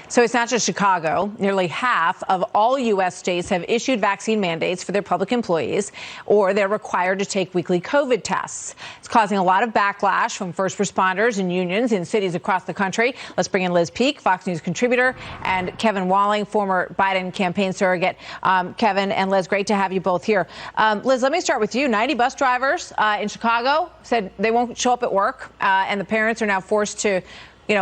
So it's not just Chicago. Nearly half of all U.S. states have issued vaccine mandates for their public employees, or they're required to take weekly COVID tests. It's causing a lot of backlash from first responders and unions in cities across the country. Let's bring in Liz Peek, Fox News contributor, and Kevin Walling, former Biden campaign surrogate. Kevin and Liz, great to have you both here. Liz, let me start with you. 90 bus drivers in Chicago said they won't show up at work, and the parents are now forced to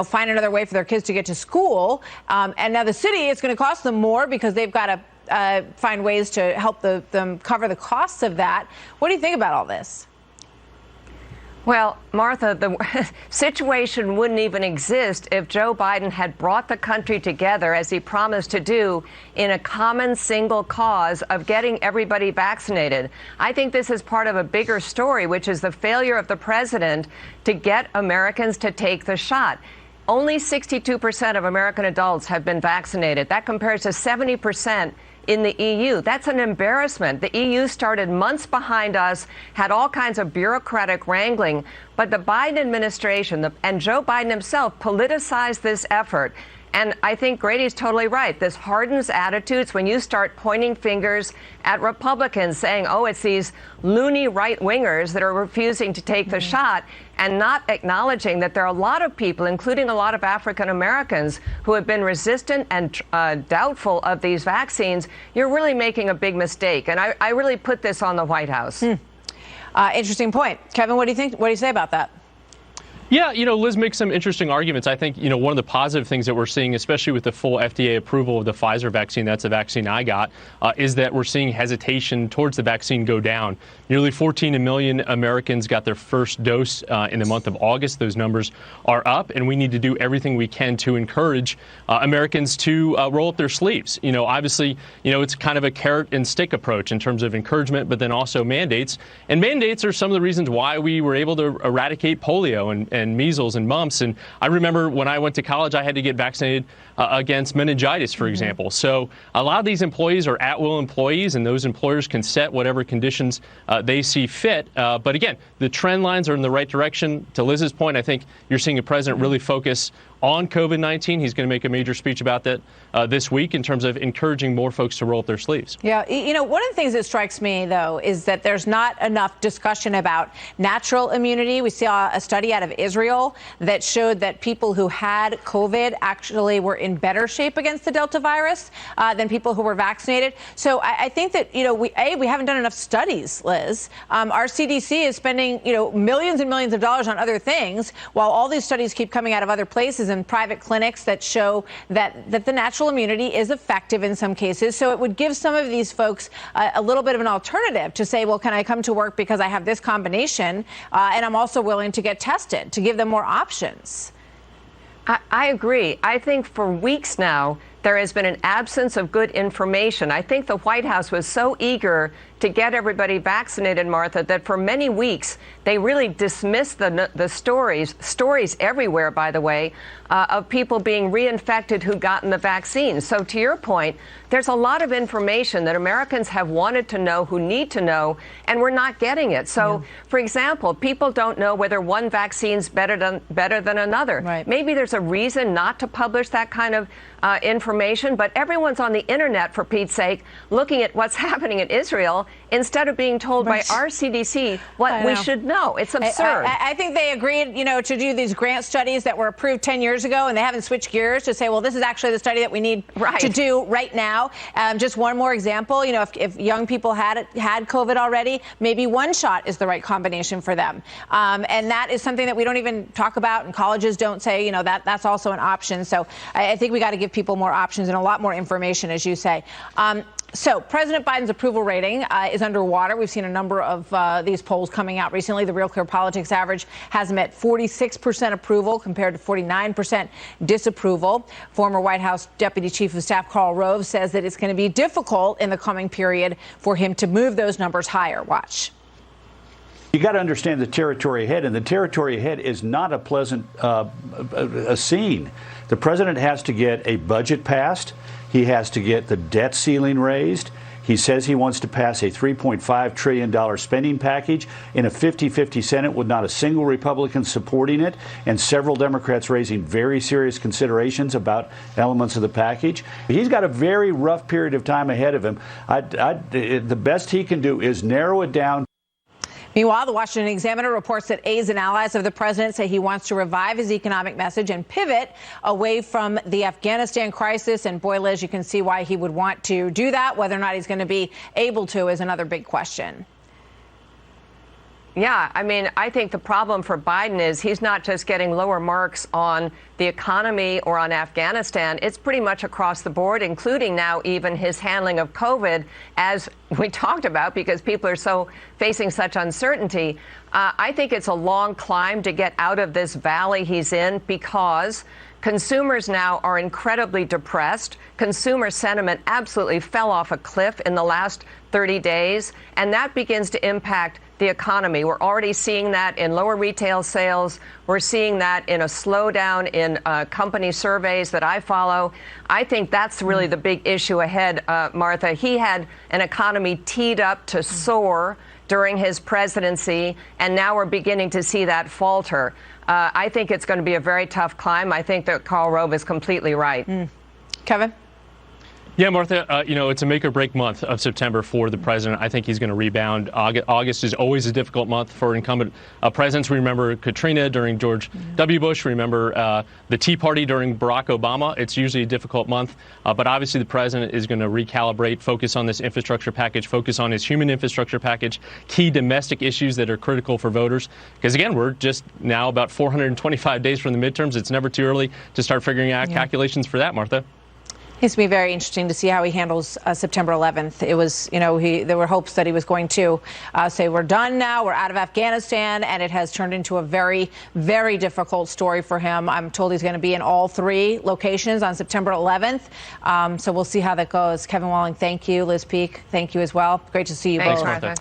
find another way for their kids to get to school. And now the city, it's going to cost them more because they've got to find ways to help them cover the costs of that. What do you think about all this? Well, Martha, the situation wouldn't even exist if Joe Biden had brought the country together, as he promised to do, in a common single cause of getting everybody vaccinated. I think this is part of a bigger story, which is the failure of the president to get Americans to take the shot. Only 62% of American adults have been vaccinated. That compares to 70% in the EU. That's an embarrassment. The EU started months behind us, had all kinds of bureaucratic wrangling, but the Biden administration and Joe Biden himself politicized this effort. And I think Grady's totally right. This hardens attitudes when you start pointing fingers at Republicans, saying, oh, it's these loony right-wingers that are refusing to take the shot, and not acknowledging that there are a lot of people, including a lot of African Americans, who have been resistant and doubtful of these vaccines. You're really making a big mistake. And I really put this on the White House. Interesting point. Kevin, what do you think? What do you say about that? Yeah, Liz makes some interesting arguments. I think, one of the positive things that we're seeing, especially with the full FDA approval of the Pfizer vaccine, that's the vaccine I got, is that we're seeing hesitation towards the vaccine go down. Nearly 14 million Americans got their first dose in the month of August. Those numbers are up, and we need to do everything we can to encourage Americans to roll up their sleeves. Obviously, it's kind of a carrot and stick approach in terms of encouragement, but then also mandates. And mandates are some of the reasons why we were able to eradicate polio and measles and mumps. And I remember when I went to college, I had to get vaccinated against meningitis, for example. So a lot of these employees are at-will employees, and those employers can set whatever conditions they see fit. But again, the trend lines are in the right direction. To Liz's point, I think you're seeing a president really focus on COVID-19. He's going to make a major speech about that this week in terms of encouraging more folks to roll up their sleeves. Yeah, one of the things that strikes me, though, is that there's not enough discussion about natural immunity. We saw a study out of Israel that showed that people who had COVID actually were in better shape against the Delta virus than people who were vaccinated. So I think that, we haven't done enough studies, Liz. Our CDC is spending, millions and millions of dollars on other things, while all these studies keep coming out of other places and private clinics that show that the natural immunity is effective in some cases. So it would give some of these folks a little bit of an alternative to say, well, can I come to work because I have this combination and I'm also willing to get tested, to give them more options. I agree. I think for weeks now, there has been an absence of good information. I think the White House was so eager to get everybody vaccinated, Martha, that for many weeks they really dismissed the stories everywhere, by the way, of people being reinfected who'd gotten the vaccine. So to your point, there's a lot of information that Americans have wanted to know, who need to know, and we're not getting it. So, for example, people don't know whether one vaccine's better than another. Right. Maybe there's a reason not to publish that kind of information, but everyone's on the internet, for Pete's sake, looking at what's happening in Israel instead of being told by our CDC what we should know. It's absurd. I think they agreed, to do these grant studies that were approved 10 years ago, and they haven't switched gears to say, well, this is actually the study that we need to do right now. Just one more example, if young people had COVID already, maybe one shot is the right combination for them. And that is something that we don't even talk about, and colleges don't say, that's also an option. So I think we got to give people more options and a lot more information, as you say. So President Biden's approval rating is underwater. We've seen a number of these polls coming out recently. The Real Clear Politics average has him at 46% approval compared to 49% disapproval. Former White House Deputy Chief of Staff Karl Rove says that it's going to be difficult in the coming period for him to move those numbers higher. Watch. You got to understand the territory ahead, and the territory ahead is not a pleasant a scene. The president has to get a budget passed. He has to get the debt ceiling raised. He says he wants to pass a $3.5 trillion spending package in a 50-50 Senate with not a single Republican supporting it, and several Democrats raising very serious considerations about elements of the package. He's got a very rough period of time ahead of him. The best he can do is narrow it down. Meanwhile, the Washington Examiner reports that aides and allies of the president say he wants to revive his economic message and pivot away from the Afghanistan crisis. And boy, Liz, you can see why he would want to do that. Whether or not he's going to be able to is another big question. Yeah, I mean, I think the problem for Biden is he's not just getting lower marks on the economy or on Afghanistan. It's pretty much across the board, including now even his handling of COVID, as we talked about, because people are so facing such uncertainty. I think it's a long climb to get out of this valley he's in, because consumers now are incredibly depressed. Consumer sentiment absolutely fell off a cliff in the last 30 days, and that begins to impact the economy. We're already seeing that in lower retail sales. We're seeing that in a slowdown in company surveys that I follow. I think that's really the big issue ahead, Martha. He had an economy teed up to soar during his presidency, and now we're beginning to see that falter. I think it's going to be a very tough climb. I think that Karl Rove is completely right. Kevin? Yeah, Martha, it's a make or break month of September for the president. I think he's going to rebound. August is always a difficult month for incumbent presidents. We remember Katrina during George W. Bush. We remember the Tea Party during Barack Obama. It's usually a difficult month. But obviously the president is going to recalibrate, focus on this infrastructure package, focus on his human infrastructure package, key domestic issues that are critical for voters. Because, again, we're just now about 425 days from the midterms. It's never too early to start figuring out calculations for that, Martha. It's going to be very interesting to see how he handles September 11th. It was, there were hopes that he was going to say, we're done now, we're out of Afghanistan, and it has turned into a very, very difficult story for him. I'm told he's going to be in all 3 locations on September 11th. So we'll see how that goes. Kevin Walling, thank you. Liz Peek, thank you as well. Great to see you both. Thanks, Martha.